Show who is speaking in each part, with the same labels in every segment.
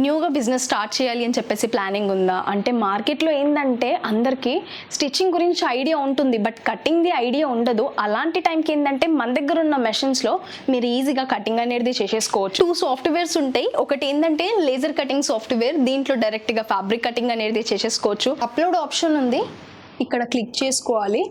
Speaker 1: న్యూగా business start చేయాలి అని చెప్పేసి ప్లానింగ్ ఉందా? అంటే మార్కెట్లో ఏంటంటే అందరికీ స్టిచ్చింగ్ గురించి ఐడియా ఉంటుంది, బట్ కటింగ్ది ఐడియా ఉండదు. అలాంటి టైంకి ఏంటంటే మన దగ్గర ఉన్న మెషిన్స్లో మీరు ఈజీగా కటింగ్ అనేది చేసేసుకోవచ్చు. 2 సాఫ్ట్వేర్స్ ఉంటాయి. ఒకటి ఏంటంటే లేజర్ కటింగ్ సాఫ్ట్వేర్, దీంట్లో డైరెక్ట్గా ఫ్యాబ్రిక్ కటింగ్ అనేది చేసేసుకోవచ్చు. అప్లోడ్ ఆప్షన్ ఉంది, ఇక్కడ క్లిక్ చేసుకోవాలి.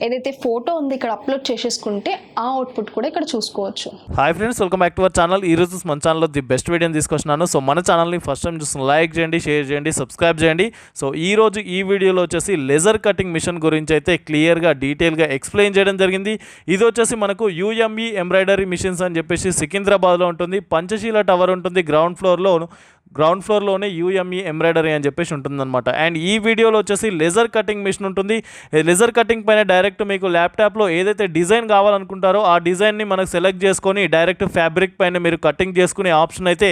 Speaker 1: ఏదైతే ఫోటో ఉంది ఇక్కడ అప్లోడ్ చేసేసుకుంటే ఆ అవుట్పుట్ కూడా ఇక్కడ చూసుకోవచ్చు.
Speaker 2: Hi friends, welcome back to our channel. ఈ రోజు మన ఛానల్లో ది బెస్ట్ వీడియోని తీసుకొచ్చినాను. సో మన ఛానల్ని ఫస్ట్ టైం చూస్తున్న లైక్ చేయండి, షేర్ చేయండి, సబ్స్క్రైబ్ చేయండి. సో ఈ రోజు ఈ వీడియోలో వచ్చేసి లేజర్ కటింగ్ మిషన్ గురించి అయితే క్లియర్గా డీటెయిల్గా ఎక్స్ప్లెయిన్ చేయడం జరిగింది. ఇది వచ్చేసి మనకు యూఎంఈ ఎంబ్రాయిడరీ మిషన్స్ అని చెప్పేసి సికింద్రాబాద్లో ఉంటుంది. పంచశీల టవర్ ఉంటుంది గ్రౌండ్ ఫ్లోర్లోనే యూఎంఈ ఎంబ్రాయిడరీ అని చెప్పేసి ఉంటుందన్నమాట. అండ్ ఈ వీడియోలో వచ్చేసి లేజర్ కటింగ్ మిషన్ ఉంటుంది. లేజర్ కటింగ్ పైన డైరెక్ట్ మీకు ల్యాప్టాప్లో ఏదైతే డిజైన్ కావాలనుకుంటారో ఆ డిజైన్ని మనకు సెలెక్ట్ చేసుకొని డైరెక్ట్ ఫ్యాబ్రిక్ పైన మీరు కటింగ్ చేసుకునే ఆప్షన్ అయితే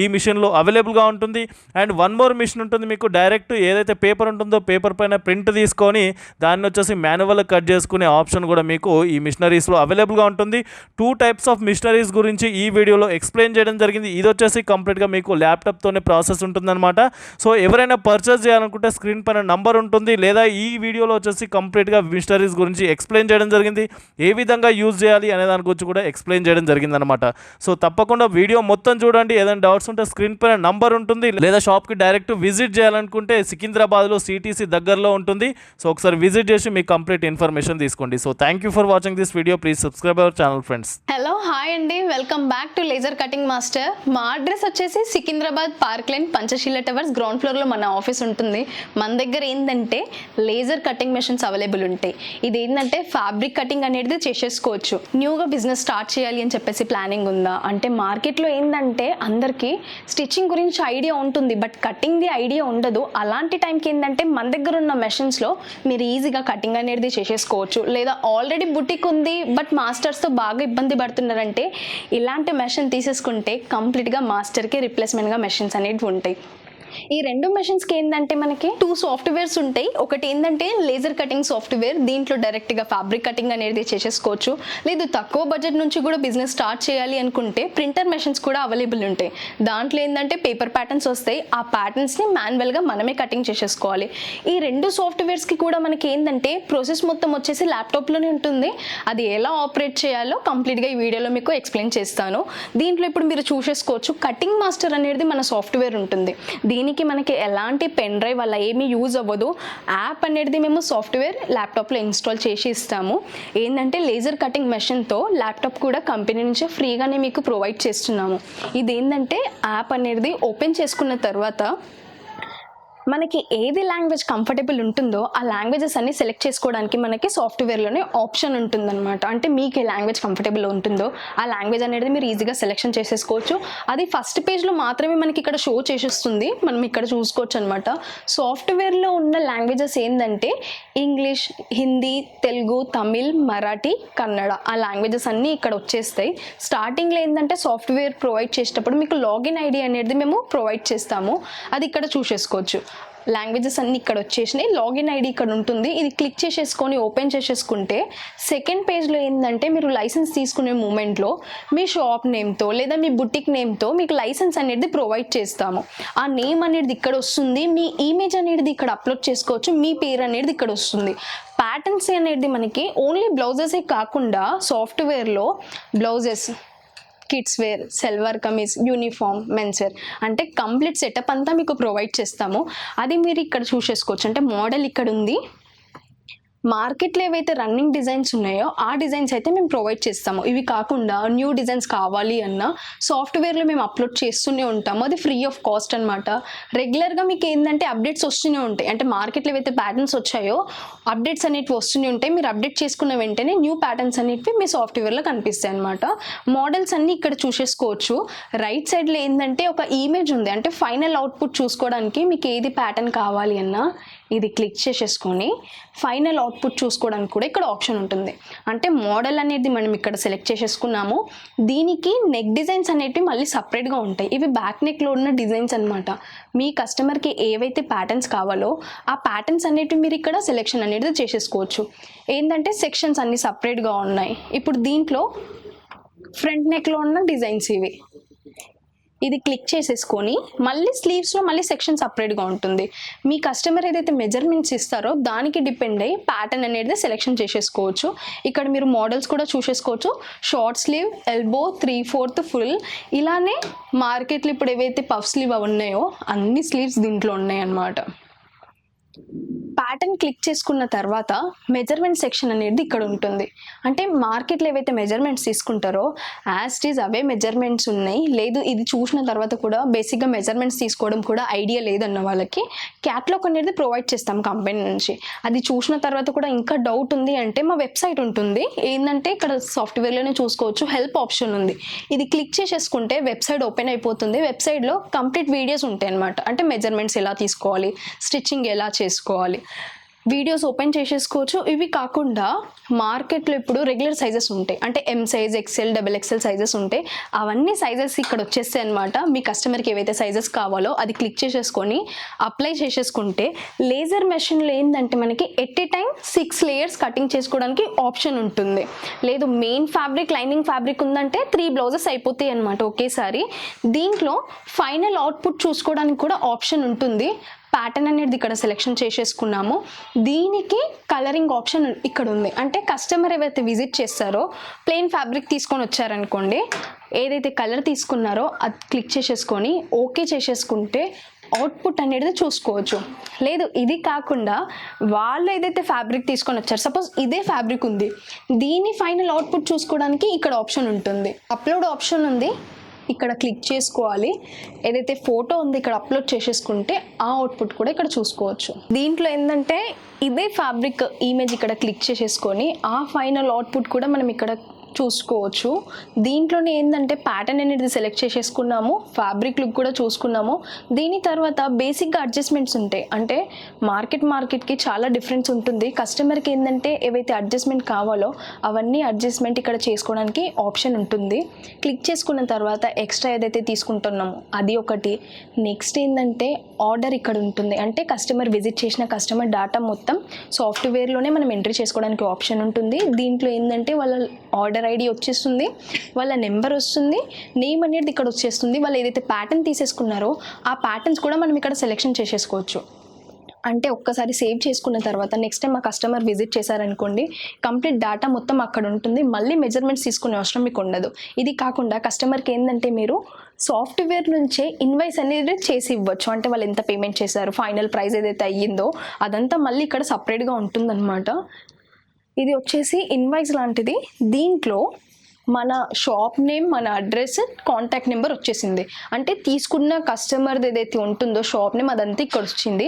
Speaker 2: ఈ మిషన్లో అవైలబుల్గా ఉంటుంది. అండ్ వన్ మోర్ మిషన్ ఉంటుంది, మీకు డైరెక్ట్ ఏదైతే పేపర్ ఉంటుందో పేపర్ పైన ప్రింట్ తీసుకొని దాన్ని వచ్చేసి మాన్యువల్ కట్ చేసుకునే ఆప్షన్ కూడా మీకు ఈ మిషనరీస్లో అవైలబుల్గా ఉంటుంది. 2 టైప్స్ ఆఫ్ మిషనరీస్ గురించి ఈ వీడియోలో ఎక్స్ప్లెయిన్ చేయడం జరిగింది. ఇది వచ్చేసి కంప్లీట్గా మీకు ల్యాప్టాప్ ప్రాసెస్ ఉంటుందన్నమాట. సో ఎవరైనా పర్చేస్ చేయాలనుకుంటే స్క్రీన్ పైన నంబర్ ఉంటుంది, లేదా ఈ వీడియోలో వచ్చేసి కంప్లీట్గా మిషనరీస్ గురించి ఎక్స్ప్లెయిన్ చేయడం జరిగింది. ఏ విధంగా యూజ్ చేయాలి అనే దాని గురించి కూడా ఎక్స్ప్లెయిన్ చేయడం జరిగిందనమాట. సో తప్పకుండా వీడియో మొత్తం చూడండి. ఏదైనా డౌట్స్ ఉంటే స్క్రీన్ పైన నంబర్ ఉంటుంది, లేదా షాప్కి డైరెక్ట్ విజిట్ చేయాలనుకుంటే సికింద్రాబాద్లో సిటీసీ దగ్గరలో ఉంటుంది. సో ఒకసారి విజిట్ చేసి మీకు కంప్లీట్ ఇన్ఫర్మేషన్ తీసుకోండి. So thank you for watching this video. Please subscribe our channel friends.
Speaker 1: Hello, hi అండి, welcome back to laser cutting master. మా అడ్రస్ వచ్చేసి Secunderabad park line, Panchsheel towers, ground ఫ్లోర్లో మన ఆఫీస్ ఉంటుంది. మన దగ్గర ఏంటంటే లేజర్ కటింగ్ మెషిన్స్ అవైలబుల్ ఉంటాయి. ఇది ఏంటంటే ఫ్యాబ్రిక్ కటింగ్ అనేది చేసేసుకోవచ్చు. న్యూగా బిజినెస్ స్టార్ట్ చేయాలి అని చెప్పేసి ప్లానింగ్ ఉందా? అంటే మార్కెట్లో ఏంటంటే అందరికీ స్టిచ్చింగ్ గురించి ఐడియా ఉంటుంది, బట్ కటింగ్ది ఐడియా ఉండదు. అలాంటి టైంకి ఏంటంటే మన దగ్గర ఉన్న మెషిన్స్లో మీరు ఈజీగా కటింగ్ అనేది చేసేసుకోవచ్చు. లేదా ఆల్రెడీ బుటిక్ ఉంది బట్ మాస్టర్స్తో బాగా ఇబ్బంది పడుతున్నారంటే ఇలాంటి మెషిన్ తీసేసుకుంటే కంప్లీట్గా మాస్టర్కి రిప్లేస్మెంట్గా మెషిన్స్ అనేవి ఉంటాయి. ఈ 2 మెషిన్స్కి ఏంటంటే మనకి 2 సాఫ్ట్వేర్స్ ఉంటాయి. ఒకటి ఏంటంటే లేజర్ కటింగ్ సాఫ్ట్వేర్, దీంట్లో డైరెక్ట్గా ఫ్యాబ్రిక్ కటింగ్ అనేది చేసేసుకోవచ్చు. లేదు తక్కువ బడ్జెట్ నుంచి కూడా బిజినెస్ స్టార్ట్ చేయాలి అనుకుంటే ప్రింటర్ మెషిన్స్ కూడా అవైలబుల్ ఉంటాయి. దాంట్లో ఏంటంటే పేపర్ ప్యాటర్న్స్ వస్తాయి, ఆ ప్యాటర్న్స్ని మాన్యువల్గా మనమే కటింగ్ చేసేసుకోవాలి. ఈ 2 సాఫ్ట్వేర్స్కి కూడా మనకి ఏంటంటే ప్రాసెస్ మొత్తం వచ్చేసి ల్యాప్టాప్లోనే ఉంటుంది. అది ఎలా ఆపరేట్ చేయాలో కంప్లీట్గా ఈ వీడియోలో మీకు ఎక్స్ప్లెయిన్ చేస్తాను. దీంట్లో ఇప్పుడు మీరు చూసేసుకోవచ్చు, కటింగ్ మాస్టర్ అనేది మన సాఫ్ట్వేర్ ఉంటుంది. దీనికి మనకి ఎలాంటి పెన్ డ్రైవ్ అలా ఏమీ యూజ్ అవ్వదు. యాప్ అనేది మేము సాఫ్ట్వేర్ ల్యాప్టాప్లో ఇన్స్టాల్ చేసి ఇస్తాము. ఏంటంటే లేజర్ కటింగ్ మెషిన్తో ల్యాప్టాప్ కూడా కంపెనీ నుంచి ఫ్రీగానే మీకు ప్రొవైడ్ చేస్తున్నాము. ఇది ఏంటంటే యాప్ అనేది ఓపెన్ చేసుకున్న తర్వాత మనకి ఏది లాంగ్వేజ్ కంఫర్టబుల్ ఉంటుందో ఆ లాంగ్వేజెస్ అన్ని సెలెక్ట్ చేసుకోవడానికి మనకి సాఫ్ట్వేర్లోనే ఆప్షన్ ఉంటుందన్నమాట. అంటే మీకు ఏ లాంగ్వేజ్ కంఫర్టబుల్ ఉంటుందో ఆ లాంగ్వేజ్ అనేది మీరు ఈజీగా సెలెక్షన్ చేసేసుకోవచ్చు. అది ఫస్ట్ పేజ్లో మాత్రమే మనకి ఇక్కడ షో చేసేస్తుంది, మనం ఇక్కడ చూసుకోవచ్చు అనమాట. సాఫ్ట్వేర్లో ఉన్న లాంగ్వేజెస్ ఏంటంటే ఇంగ్లీష్, హిందీ, తెలుగు, తమిళ్, మరాఠీ, కన్నడ, ఆ లాంగ్వేజెస్ అన్నీ ఇక్కడ వచ్చేస్తాయి. స్టార్టింగ్లో ఏంటంటే సాఫ్ట్వేర్ ప్రొవైడ్ చేసేటప్పుడు మీకు లాగిన్ ఐడి అనేది మేము ప్రొవైడ్ చేస్తాము, అది ఇక్కడ చూసేసుకోవచ్చు. లాంగ్వేజెస్ అన్నీ ఇక్కడ వచ్చేసినాయి, లాగిన్ ఐడి ఇక్కడ ఉంటుంది. ఇది క్లిక్ చేసేసుకొని ఓపెన్ చేసేసుకుంటే సెకండ్ పేజ్లో ఏంటంటే మీరు లైసెన్స్ తీసుకునే మూమెంట్లో మీ షాప్ నేమ్తో లేదా మీ బుటిక్ నేమ్తో మీకు లైసెన్స్ అనేది ప్రొవైడ్ చేస్తాము. ఆ నేమ్ అనేది ఇక్కడ వస్తుంది, మీ ఇమేజ్ అనేది ఇక్కడ అప్లోడ్ చేసుకోవచ్చు, మీ పేరు అనేది ఇక్కడ వస్తుంది. ప్యాటర్న్స్ అనేది మనకి ఓన్లీ బ్లౌజెసే కాకుండా సాఫ్ట్వేర్లో blouses, kids wear, salwar kameez, uniform, men's wear అంటే కంప్లీట్ సెటప్ అంతా మీకు ప్రొవైడ్ చేస్తాము. అది మీరు ఇక్కడ చూసేసుకోవచ్చు. అంటే మోడల్ ఇక్కడ ఉంది. మార్కెట్లో ఏవైతే రన్నింగ్ డిజైన్స్ ఉన్నాయో ఆ డిజైన్స్ అయితే మేము ప్రొవైడ్ చేస్తాము. ఇవి కాకుండా న్యూ డిజైన్స్ కావాలి అన్న సాఫ్ట్వేర్లో మేము అప్లోడ్ చేస్తూనే ఉంటాము. అది ఫ్రీ ఆఫ్ కాస్ట్ అనమాట. రెగ్యులర్గా మీకు ఏంటంటే అప్డేట్స్ వస్తూనే ఉంటాయి. అంటే మార్కెట్లో ఏవైతే ప్యాటర్న్స్ వచ్చాయో అప్డేట్స్ అనేవి వస్తూనే ఉంటాయి. మీరు అప్డేట్ చేసుకున్న వెంటనే న్యూ ప్యాటర్న్స్ అనేవి మీ సాఫ్ట్వేర్లో కనిపిస్తాయి అనమాట. మోడల్స్ అన్నీ ఇక్కడ చూసేసుకోవచ్చు. రైట్ సైడ్లో ఏంటంటే ఒక ఇమేజ్ ఉంది, అంటే ఫైనల్ అవుట్పుట్ చూసుకోవడానికి మీకు ఏది ప్యాటర్న్ కావాలి అన్నా ఇది క్లిక్ చేసేసుకొని ఫైనల్ అవుట్పుట్ చూసుకోవడానికి కూడా ఇక్కడ ఆప్షన్ ఉంటుంది. అంటే మోడల్ అనేది మనం ఇక్కడ సెలెక్ట్ చేసేసుకున్నాము. దీనికి నెక్ డిజైన్స్ అనేవి మళ్ళీ సపరేట్గా ఉంటాయి. ఇవి బ్యాక్ నెక్లో ఉన్న డిజైన్స్ అనమాట. మీ కస్టమర్కి ఏవైతే ప్యాటర్న్స్ కావాలో ఆ ప్యాటర్న్స్ అనేవి మీరు ఇక్కడ సెలెక్షన్ అనేది చేసేసుకోవచ్చు. ఏంటంటే సెక్షన్స్ అన్నీ సపరేట్గా ఉన్నాయి. ఇప్పుడు దీంట్లో ఫ్రంట్ నెక్లో ఉన్న డిజైన్స్ ఇవి. ఇది క్లిక్ చేసేసుకొని మళ్ళీ స్లీవ్స్లో మళ్ళీ సెక్షన్ సపరేట్గా ఉంటుంది. మీ కస్టమర్ ఏదైతే మెజర్మెంట్స్ ఇస్తారో దానికి డిపెండ్ అయ్యి ప్యాటర్న్ అనేది సెలెక్షన్ చేసేసుకోవచ్చు. ఇక్కడ మీరు మోడల్స్ కూడా చూసేసుకోవచ్చు. షార్ట్ స్లీవ్, ఎల్బో, 3/4 ఫుల్, ఇలానే మార్కెట్లో ఇప్పుడు ఏవైతే పఫ్ స్లీవ్ అవి ఉన్నాయో అన్ని స్లీవ్స్ దీంట్లో ఉన్నాయి అన్నమాట. ప్యాటర్న్ క్లిక్ చేసుకున్న తర్వాత మెజర్మెంట్ సెక్షన్ అనేది ఇక్కడ ఉంటుంది. అంటే మార్కెట్లో ఏవైతే మెజర్మెంట్స్ తీసుకుంటారో as it is away measurements ఉన్నాయి. లేదు ఇది చూసిన తర్వాత కూడా బేసిక్గా మెజర్మెంట్స్ తీసుకోవడం కూడా ఐడియా లేదన్న వాళ్ళకి క్యాటలాగ్ అనేది ప్రొవైడ్ చేస్తాం కంపెనీ నుంచి. అది చూసిన తర్వాత కూడా ఇంకా డౌట్ ఉంది అంటే మా వెబ్సైట్ ఉంటుంది. ఏంటంటే ఇక్కడ సాఫ్ట్వేర్లోనే చూసుకోవచ్చు, హెల్ప్ ఆప్షన్ ఉంది. ఇది క్లిక్ చేసేసుకుంటే వెబ్సైట్ ఓపెన్ అయిపోతుంది. వెబ్సైట్లో కంప్లీట్ వీడియోస్ ఉంటాయి అన్నమాట. అంటే మెజర్మెంట్స్ ఎలా తీసుకోవాలి, స్టిచ్చింగ్ ఎలా చేసుకోవాలి, వీడియోస్ ఓపెన్ చేసేసుకోవచ్చు. ఇవి కాకుండా మార్కెట్లో ఇప్పుడు రెగ్యులర్ సైజెస్ ఉంటాయి. అంటే M size, XL, XXL sizes ఉంటాయి. అవన్నీ సైజెస్ ఇక్కడ వచ్చేస్తాయి అనమాట. మీ కస్టమర్కి ఏవైతే సైజెస్ కావాలో అది క్లిక్ చేసేసుకొని అప్లై చేసేసుకుంటే లేజర్ మెషిన్లో ఏంటంటే మనకి at a time 6 layers cutting చేసుకోవడానికి ఆప్షన్ ఉంటుంది. లేదు మెయిన్ ఫ్యాబ్రిక్, లైనింగ్ ఫ్యాబ్రిక్ ఉందంటే 3 బ్లౌజెస్ అయిపోతాయి అనమాట ఒకేసారి. దీంట్లో ఫైనల్ అవుట్పుట్ చూసుకోవడానికి కూడా ఆప్షన్ ఉంటుంది. ప్యాటర్న్ అనేది ఇక్కడ సెలెక్షన్ చేసేసుకున్నాము. దీనికి కలరింగ్ ఆప్షన్ ఇక్కడ ఉంది. అంటే కస్టమర్ ఏవైతే విజిట్ చేస్తారో ప్లెయిన్ ఫ్యాబ్రిక్ తీసుకొని వచ్చారనుకోండి, ఏదైతే కలర్ తీసుకున్నారో అది క్లిక్ చేసేసుకొని ఓకే చేసేసుకుంటే అవుట్పుట్ అనేది చూసుకోవచ్చు. లేదు ఇది కాకుండా వాళ్ళు ఏదైతే ఫ్యాబ్రిక్ తీసుకొని వచ్చారు, సపోజ్ ఇదే ఫ్యాబ్రిక్ ఉంది, దీని ఫైనల్ అవుట్పుట్ చూసుకోవడానికి ఇక్కడ ఆప్షన్ ఉంటుంది. అప్లోడ్ ఆప్షన్ ఉంది, ఇక్కడ క్లిక్ చేసుకోవాలి. ఏదైతే ఫోటో ఉంది ఇక్కడ అప్లోడ్ చేసేసుకుంటే ఆ అవుట్పుట్ కూడా ఇక్కడ చూసుకోవచ్చు. దీంట్లో ఏంటంటే ఇదే ఫ్యాబ్రిక్ ఇమేజ్ ఇక్కడ క్లిక్ చేసేసుకొని ఆ ఫైనల్ అవుట్పుట్ కూడా మనం ఇక్కడ చూసుకోవచ్చు. దీంట్లోనే ఏంటంటే ప్యాటర్న్ అనేది సెలెక్ట్ చేసేసుకున్నాము, ఫ్యాబ్రిక్ లుక్ కూడా చూసుకున్నాము. దీని తర్వాత బేసిక్గా అడ్జస్ట్మెంట్స్ ఉంటాయి. అంటే మార్కెట్కి చాలా డిఫరెన్స్ ఉంటుంది. కస్టమర్కి ఏంటంటే ఏవైతే అడ్జస్ట్మెంట్ కావాలో అవన్నీ అడ్జస్ట్మెంట్ ఇక్కడ చేసుకోవడానికి ఆప్షన్ ఉంటుంది. క్లిక్ చేసుకున్న తర్వాత ఎక్స్ట్రా ఏదైతే తీసుకుంటున్నామో అది ఒకటి. నెక్స్ట్ ఏంటంటే ఆర్డర్ ఇక్కడ ఉంటుంది. అంటే కస్టమర్ విజిట్ చేసిన కస్టమర్ డేటా మొత్తం సాఫ్ట్వేర్లోనే మనం ఎంట్రీ చేసుకోవడానికి ఆప్షన్ ఉంటుంది. దీంట్లో ఏంటంటే వాళ్ళ ఆర్డర్ ఐడి వచ్చేస్తుంది, వాళ్ళ నెంబర్ వస్తుంది, నేమ్ అనేది ఇక్కడ వచ్చేస్తుంది. వాళ్ళు ఏదైతే ప్యాటర్న్ తీసేసుకున్నారో ఆ ప్యాటర్న్స్ కూడా మనం ఇక్కడ సెలెక్షన్ చేసేసుకోవచ్చు. అంటే ఒక్కసారి సేవ్ చేసుకున్న తర్వాత నెక్స్ట్ టైం మా కస్టమర్ విజిట్ చేశారనుకోండి, కంప్లీట్ డేటా మొత్తం అక్కడ ఉంటుంది. మళ్ళీ మెజర్మెంట్స్ తీసుకునే అవసరం మీకు ఉండదు. ఇది కాకుండా కస్టమర్కి ఏంటంటే మీరు సాఫ్ట్వేర్ నుంచే ఇన్వాయిస్ అనేది చేసి ఇవ్వచ్చు. అంటే వాళ్ళు ఎంత పేమెంట్ చేశారు, ఫైనల్ ప్రైస్ ఏదైతే అయ్యిందో అదంతా మళ్ళీ ఇక్కడ సపరేట్గా ఉంటుందన్నమాట. ఇది వచ్చేసి ఇన్వాయిస్ లాంటిది. దీంట్లో మన షాప్ నేమ్, మన అడ్రస్, కాంటాక్ట్ నెంబర్ వచ్చేసింది. అంటే తీసుకున్న కస్టమర్ది ఏదైతే ఉంటుందో షాప్ నేమ్ అదంతా ఇక్కడ వచ్చింది.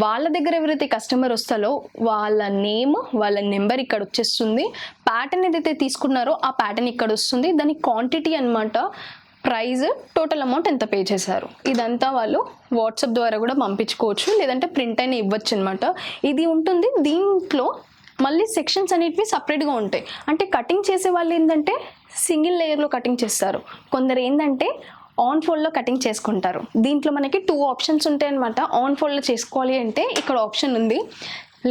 Speaker 1: వాళ్ళ దగ్గర ఎవరైతే కస్టమర్ వస్తారో వాళ్ళ నేమ్, వాళ్ళ నెంబర్ ఇక్కడ వచ్చేస్తుంది. ప్యాటర్న్ ఏదైతే తీసుకున్నారో ఆ ప్యాటర్న్ ఇక్కడ వస్తుంది. దాని క్వాంటిటీ అన్నమాట, ప్రైజ్, టోటల్ అమౌంట్ ఎంత పే చేశారు, ఇదంతా వాళ్ళు వాట్సాప్ ద్వారా కూడా పంపించుకోవచ్చు. లేదంటే ప్రింట్ అయినా ఇవ్వచ్చు అనమాట. ఇది ఉంటుంది. దీంట్లో మళ్ళీ సెక్షన్స్ అనేటివి సపరేట్గా ఉంటాయి. అంటే కటింగ్ చేసే వాళ్ళు ఏంటంటే సింగిల్ లేయర్లో కటింగ్ చేస్తారు, కొందరు ఏంటంటే ఆన్ ఫోల్డ్లో కటింగ్ చేసుకుంటారు. దీంట్లో మనకి 2 ఆప్షన్స్ ఉంటాయి అనమాట. ఆన్ ఫోల్డ్లో చేసుకోవాలి అంటే ఇక్కడ ఆప్షన్ ఉంది,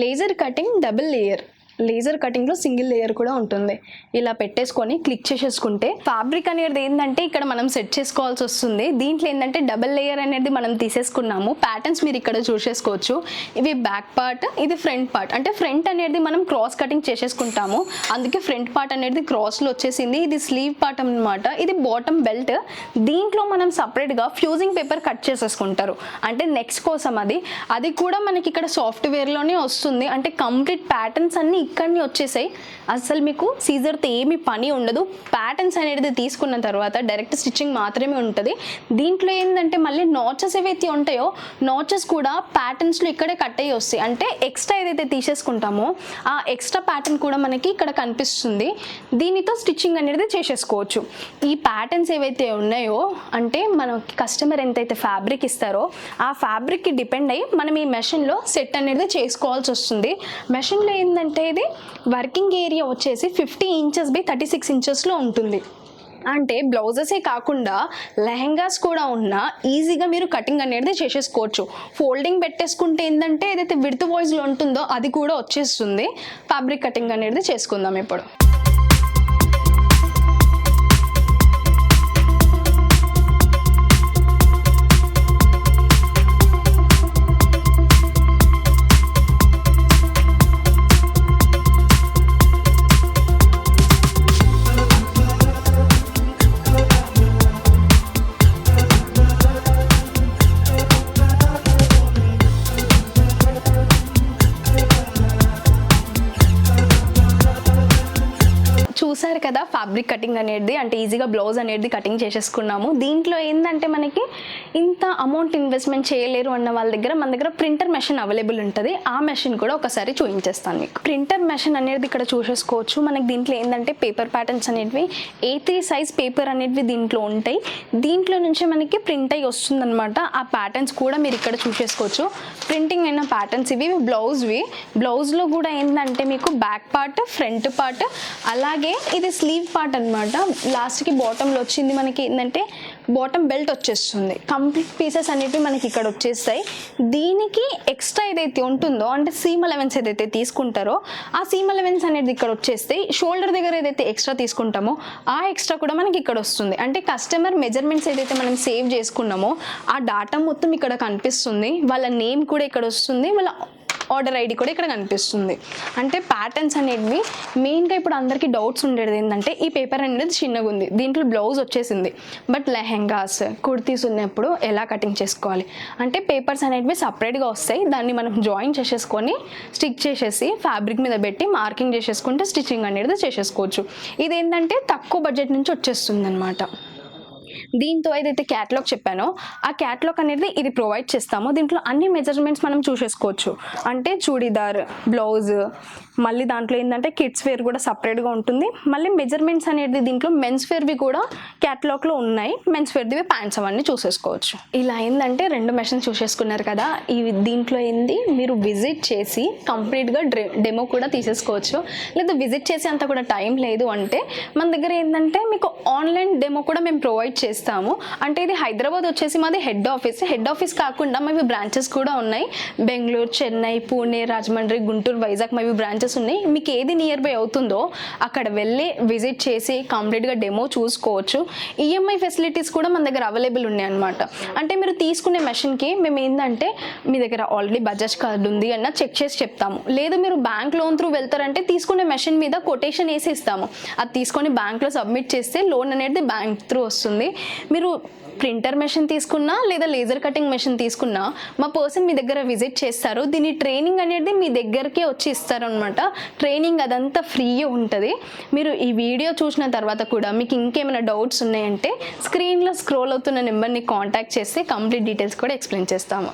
Speaker 1: laser cutting double layer. Laser కటింగ్లో సింగిల్ లేయర్ కూడా ఉంటుంది. ఇలా పెట్టేసుకొని క్లిక్ చేసేసుకుంటే ఫ్యాబ్రిక్ అనేది ఏంటంటే ఇక్కడ మనం సెట్ చేసుకోవాల్సి వస్తుంది. దీంట్లో ఏంటంటే డబుల్ లేయర్ అనేది మనం తీసేసుకున్నాము. ప్యాటర్న్స్ మీరు ఇక్కడ చూసేసుకోవచ్చు. ఇవి బ్యాక్ పార్ట్, ఇది ఫ్రంట్ పార్ట్. అంటే ఫ్రంట్ అనేది మనం క్రాస్ కటింగ్ చేసేసుకుంటాము, అందుకే ఫ్రంట్ పార్ట్ అనేది క్రాస్లో వచ్చేసింది. ఇది స్లీవ్ పార్ట్ అన్నమాట. ఇది బాటమ్ బెల్ట్. దీంట్లో మనం సపరేట్గా ఫ్యూజింగ్ పేపర్ కట్ చేసేసుకుంటారు. అంటే నెక్స్ట్ కోసం అది కూడా మనకి ఇక్కడ సాఫ్ట్వేర్లోనే వస్తుంది. అంటే కంప్లీట్ ప్యాటర్న్స్ అన్ని ఇక్కడనే వచ్చేసాయి. అసలు మీకు సీజర్తో ఏమి పని ఉండదు. ప్యాటర్న్స్ అనేది తీసుకున్న తర్వాత డైరెక్ట్ స్టిచ్చింగ్ మాత్రమే ఉంటుంది. దీంట్లో ఏంటంటే మళ్ళీ నాచెస్ ఏవైతే ఉంటాయో నాచెస్ కూడా ప్యాటర్న్స్లో ఇక్కడే కట్ అయ్యి వస్తాయి. అంటే ఎక్స్ట్రా ఏదైతే తీసేసుకుంటామో ఆ ఎక్స్ట్రా ప్యాటర్న్ కూడా మనకి ఇక్కడ కనిపిస్తుంది. దీనితో స్టిచ్చింగ్ అనేది చేసేసుకోవచ్చు. ఈ ప్యాటర్న్స్ ఏవైతే ఉన్నాయో అంటే మనకి కస్టమర్ ఎంతైతే ఫ్యాబ్రిక్ ఇస్తారో ఆ ఫ్యాబ్రిక్కి డిపెండ్ అయ్యి మనం ఈ మెషిన్లో సెట్ అనేది చేసుకోవాల్సి వస్తుంది. మెషిన్లో ఏంటంటే ఇది వర్కింగ్ ఏరియా వచ్చేసి 50 ఇంచెస్ బై 36 ఇంచెస్లో ఉంటుంది. అంటే బ్లౌజెసే కాకుండా లెహెంగాస్ కూడా ఉన్నా ఈజీగా మీరు కటింగ్ అనేది చేసేసుకోవచ్చు. ఫోల్డింగ్ పెట్టేసుకుంటే ఏంటంటే ఏదైతే విడ్త్ వాయిస్లో ఉంటుందో అది కూడా వచ్చేస్తుంది. ఫ్యాబ్రిక్ కటింగ్ అనేది చేసుకుందాం ఇప్పుడు. కదా ఫ్యాబ్రిక్ కటింగ్ అనేది, అంటే ఈజీగా బ్లౌజ్ అనేది కటింగ్ చేసేసుకున్నాము. దీంట్లో ఏంటంటే మనకి ఇంత అమౌంట్ ఇన్వెస్ట్మెంట్ చేయలేరు అన్న వాళ్ళ దగ్గర మన దగ్గర ప్రింటర్ మెషిన్ అవైలబుల్ ఉంటుంది. ఆ మెషిన్ కూడా ఒకసారి చూపించేస్తాను మీకు. ప్రింటర్ మెషిన్ అనేది ఇక్కడ చూసేసుకోవచ్చు. మనకి దీంట్లో ఏంటంటే పేపర్ ప్యాటర్న్స్ అనేవి A3 సైజ్ పేపర్ అనేవి దీంట్లో ఉంటాయి. దీంట్లో నుంచి మనకి ప్రింట్ అయ్యి వస్తుందన్నమాట. ఆ ప్యాటర్న్స్ కూడా మీరు ఇక్కడ చూసేసుకోవచ్చు. ప్రింటింగ్ అయిన ప్యాటర్న్స్ ఇవి బ్లౌజ్లో కూడా ఏంటంటే మీకు బ్యాక్ పార్ట్, ఫ్రంట్ పార్ట్, అలాగే ఇది స్లీవ్ పార్ట్ అనమాట. లాస్ట్కి బాటంలో వచ్చింది మనకి ఏంటంటే బాటమ్ బెల్ట్ వచ్చేస్తుంది. కంప్లీట్ పీసెస్ అనేవి మనకి ఇక్కడ వచ్చేస్తాయి. దీనికి ఎక్స్ట్రా ఏదైతే ఉంటుందో అంటే సీమ్ అలవెన్స్ ఏదైతే తీసుకుంటారో ఆ సీమ్ అలవెన్స్ అనేది ఇక్కడ వచ్చేస్తాయి. షోల్డర్ దగ్గర ఏదైతే ఎక్స్ట్రా తీసుకుంటామో ఆ ఎక్స్ట్రా కూడా మనకి ఇక్కడ వస్తుంది. అంటే కస్టమర్ మెజర్మెంట్స్ ఏదైతే మనం సేవ్ చేసుకున్నామో ఆ డాటా మొత్తం ఇక్కడ కనిపిస్తుంది. వాళ్ళ నేమ్ కూడా ఇక్కడ వస్తుంది, వాళ్ళ ఆర్డర్ ఐడి కూడా ఇక్కడ కనిపిస్తుంది. అంటే ప్యాటర్న్స్ అనేవి మెయిన్గా ఇప్పుడు అందరికీ డౌట్స్ ఉండేది ఏంటంటే ఈ పేపర్ అనేది చిన్నగా ఉంది, దీంట్లో బ్లౌజ్ వచ్చేసింది, బట్ లెహెంగాస్, కుర్తీస్ ఉన్నప్పుడు ఎలా కటింగ్ చేసుకోవాలి అంటే పేపర్స్ అనేవి సపరేట్గా వస్తాయి. దాన్ని మనం జాయిన్ చేసేసుకొని స్టిక్ చేసేసి ఫ్యాబ్రిక్ మీద పెట్టి మార్కింగ్ చేసేసుకుంటే స్టిచ్చింగ్ అనేది చేసేసుకోవచ్చు. ఇదేంటంటే తక్కువ బడ్జెట్ నుంచి వచ్చేస్తుంది అనమాట. దీంతో ఏదైతే క్యాటలాగ్ చెప్పానో ఆ క్యాటలాగ్ అనేది ఇది ప్రొవైడ్ చేస్తామో దీంట్లో అన్ని మెజర్మెంట్స్ మనం చూసేసుకోవచ్చు. అంటే చూడీదార్, బ్లౌజ్, మళ్ళీ దాంట్లో ఏంటంటే కిడ్స్ వేర్ కూడా సపరేట్గా ఉంటుంది. మళ్ళీ మెజర్మెంట్స్ అనేది దీంట్లో మెన్స్ వేర్వి కూడా క్యాటలాగ్లో ఉన్నాయి. మెన్స్ వేర్దివి ప్యాంట్స్ అవన్నీ చూసేసుకోవచ్చు. ఇలా ఏంటంటే 2 మెషిన్స్ చూసేసుకున్నారు కదా. ఇవి దీంట్లో ఏంది మీరు విజిట్ చేసి కంప్లీట్గా డెమో కూడా తీసేసుకోవచ్చు. లేదా విజిట్ చేసి అంత కూడా టైం లేదు అంటే మన దగ్గర ఏంటంటే మీకు ఆన్లైన్ డెమో కూడా మేము ప్రొవైడ్ చేస్తాము. అంటే ఇది హైదరాబాద్ వచ్చేసి మాది హెడ్ ఆఫీస్ కాకుండా మావి బ్రాంచెస్ కూడా ఉన్నాయి. బెంగళూరు, చెన్నై, పూణే, రాజమండ్రి, గుంటూరు, వైజాగ్ మావి బ్రాంచెస్ ఉన్నాయి. మీకు ఏది నియర్ బై అవుతుందో అక్కడ వెళ్ళి విజిట్ చేసి కంప్లీట్గా డెమో చూసుకోవచ్చు. ఈఎంఐ ఫెసిలిటీస్ కూడా మన దగ్గర అవైలబుల్ ఉన్నాయి అనమాట. అంటే మీరు తీసుకునే మెషిన్కి మేము ఏంటంటే మీ దగ్గర ఆల్రెడీ బజాజ్ కార్డు ఉంది అన్న చెక్ చేసి చెప్తాము. లేదు మీరు బ్యాంక్ లోన్ త్రూ వెళ్తారంటే తీసుకునే మెషిన్ మీద కొటేషన్ వేసి ఇస్తాము. అది తీసుకొని బ్యాంక్లో సబ్మిట్ చేస్తే లోన్ అనేది బ్యాంక్ త్రూ వస్తుంది. మీరు ప్రింటర్ మెషిన్ తీసుకున్నా లేదా లేజర్ కటింగ్ మెషిన్ తీసుకున్నా మా పర్సన్ మీ దగ్గర విజిట్ చేస్తారు. దీని ట్రైనింగ్ అనేది మీ దగ్గరకే వచ్చి ఇస్తారనమాట. ట్రైనింగ్ అదంతా ఫ్రీ ఉంటుంది. మీరు ఈ వీడియో చూసిన తర్వాత కూడా మీకు ఇంకేమైనా డౌట్స్ ఉన్నాయంటే స్క్రీన్లో స్క్రోల్ అవుతున్న నెంబర్ని కాంటాక్ట్ చేస్తే కంప్లీట్ డీటెయిల్స్ కూడా ఎక్స్ప్లెయిన్ చేస్తాము.